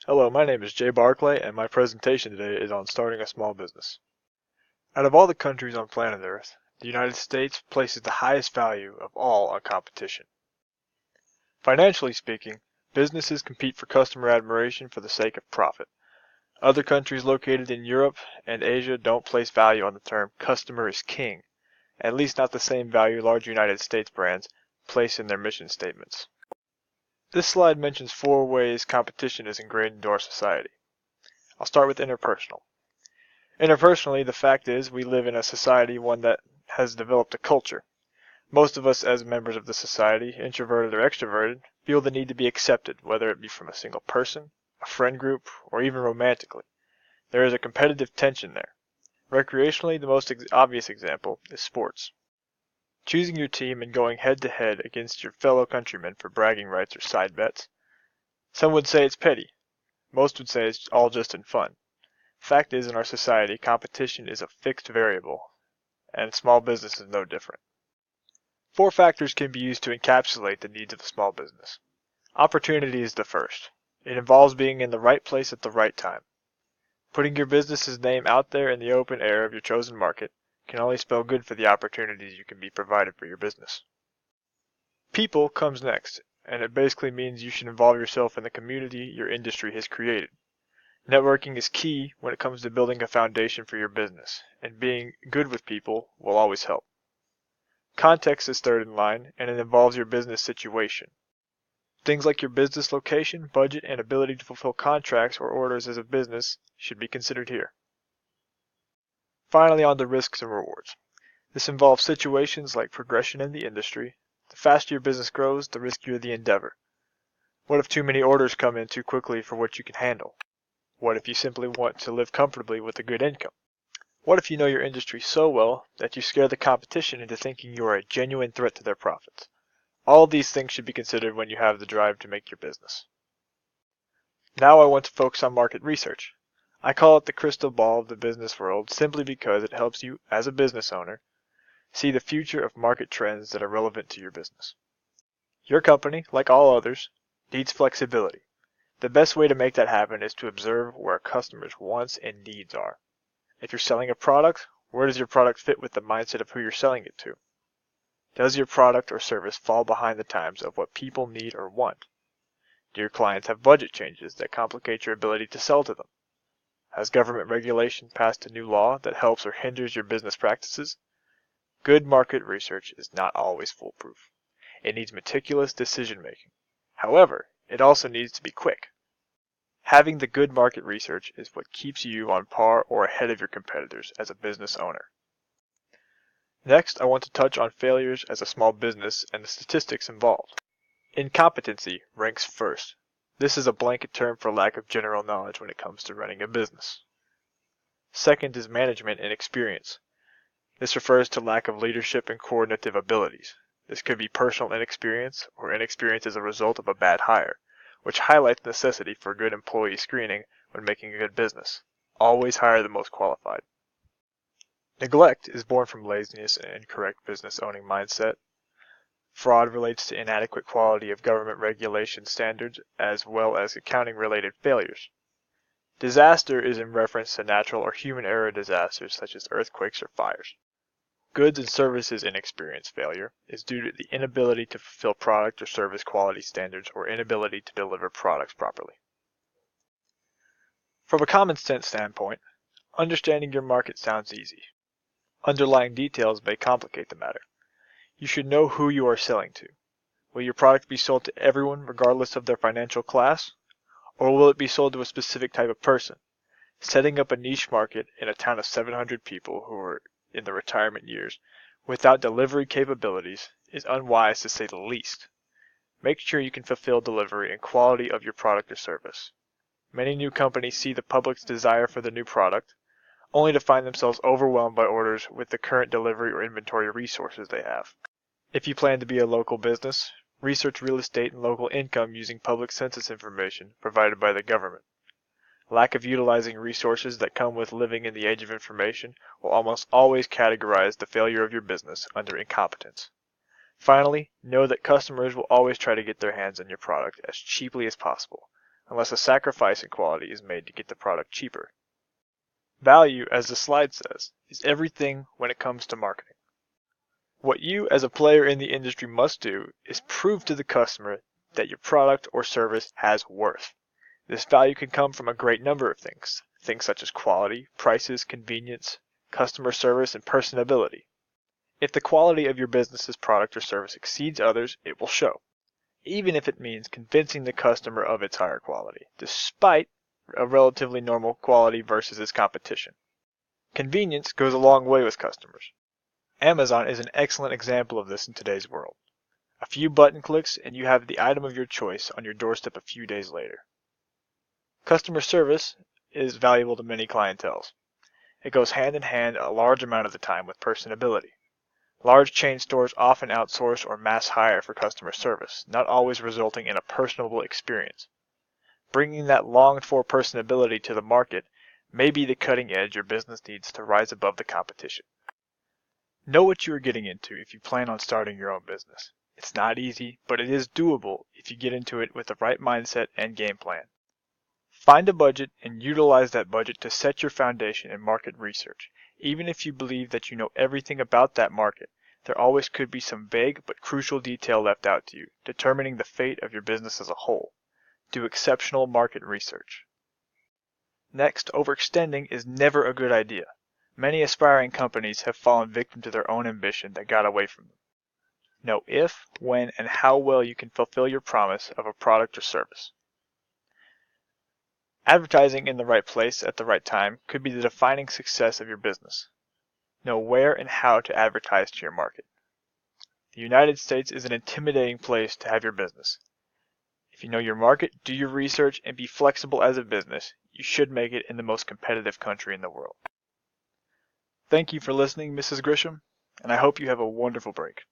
Hello, my name is Jay Barclay, and my presentation today is on starting a small business. Out of all the countries on planet Earth, the United States places the highest value of all on competition. Financially speaking, businesses compete for customer admiration for the sake of profit. Other countries located in Europe and Asia don't place value on the term customer is king, at least not the same value large United States brands place in their mission statements. This slide mentions 4 ways competition is ingrained into our society. I'll start with interpersonal. Interpersonally, the fact is we live in a society, one that has developed a culture. Most of us as members of the society, introverted or extroverted, feel the need to be accepted, whether it be from a single person, a friend group, or even romantically. There is a competitive tension there. Recreationally, the most obvious example is sports. Choosing your team and going head-to-head against your fellow countrymen for bragging rights or side bets. Some would say it's petty. Most would say it's all just in fun. Fact is, in our society, competition is a fixed variable, and small business is no different. 4 factors can be used to encapsulate the needs of a small business. Opportunity is the first. It involves being in the right place at the right time. Putting your business's name out there in the open air of your chosen market can only spell good for the opportunities you can be provided for your business. People comes next, and it basically means you should involve yourself in the community your industry has created. Networking is key when it comes to building a foundation for your business, and being good with people will always help. Context is third in line, and it involves your business situation. Things like your business location, budget, and ability to fulfill contracts or orders as a business should be considered here. Finally, on to risks and rewards. This involves situations like progression in the industry. The faster your business grows, the riskier the endeavor. What if too many orders come in too quickly for what you can handle? What if you simply want to live comfortably with a good income? What if you know your industry so well that you scare the competition into thinking you are a genuine threat to their profits? All of these things should be considered when you have the drive to make your business. Now I want to focus on market research. I call it the crystal ball of the business world simply because it helps you, as a business owner, see the future of market trends that are relevant to your business. Your company, like all others, needs flexibility. The best way to make that happen is to observe where a customer's wants and needs are. If you're selling a product, where does your product fit with the mindset of who you're selling it to? Does your product or service fall behind the times of what people need or want? Do your clients have budget changes that complicate your ability to sell to them? Has government regulation passed a new law that helps or hinders your business practices? Good market research is not always foolproof. It needs meticulous decision making. However, it also needs to be quick. Having the good market research is what keeps you on par or ahead of your competitors as a business owner. Next, I want to touch on failures as a small business and the statistics involved. Incompetency ranks first. This is a blanket term for lack of general knowledge when it comes to running a business. Second is management inexperience. This refers to lack of leadership and coordinative abilities. This could be personal inexperience or inexperience as a result of a bad hire, which highlights the necessity for good employee screening when making a good business. Always hire the most qualified. Neglect is born from laziness and incorrect business owning mindset. Fraud relates to inadequate quality of government regulation standards as well as accounting-related failures. Disaster is in reference to natural or human error disasters such as earthquakes or fires. Goods and services inexperience failure is due to the inability to fulfill product or service quality standards or inability to deliver products properly. From a common sense standpoint, understanding your market sounds easy. Underlying details may complicate the matter. You should know who you are selling to. Will your product be sold to everyone regardless of their financial class? Or will it be sold to a specific type of person? Setting up a niche market in a town of 700 people who are in the retirement years without delivery capabilities is unwise to say the least. Make sure you can fulfill delivery and quality of your product or service. Many new companies see the public's desire for the new product, only to find themselves overwhelmed by orders with the current delivery or inventory resources they have. If you plan to be a local business, research real estate and local income using public census information provided by the government. Lack of utilizing resources that come with living in the age of information will almost always categorize the failure of your business under incompetence. Finally, know that customers will always try to get their hands on your product as cheaply as possible. unless a sacrifice in quality is made to get the product cheaper. Value, as the slide says, is everything when it comes to marketing. What you as a player in the industry must do is prove to the customer that your product or service has worth. This value can come from a great number of things, things such as quality, prices, convenience, customer service, and personability. If the quality of your business's product or service exceeds others, it will show, even if it means convincing the customer of its higher quality, despite a relatively normal quality versus its competition. Convenience goes a long way with customers. Amazon is an excellent example of this in today's world. A few button clicks and you have the item of your choice on your doorstep a few days later. Customer service is valuable to many clienteles. It goes hand in hand a large amount of the time with personability. Large chain stores often outsource or mass hire for customer service, not always resulting in a personable experience. Bringing that longed-for personability to the market may be the cutting edge your business needs to rise above the competition. Know what you are getting into if you plan on starting your own business. It's not easy, but it is doable if you get into it with the right mindset and game plan. Find a budget and utilize that budget to set your foundation in market research. Even if you believe that you know everything about that market, there always could be some vague but crucial detail left out to you, determining the fate of your business as a whole. Do exceptional market research. Next, overextending is never a good idea. Many aspiring companies have fallen victim to their own ambition that got away from them. Know if, when, and how well you can fulfill your promise of a product or service. Advertising in the right place at the right time could be the defining success of your business. Know where and how to advertise to your market. The United States is an intimidating place to have your business. If you know your market, do your research, and be flexible as a business, you should make it in the most competitive country in the world. Thank you for listening, Mrs. Grisham, and I hope you have a wonderful break.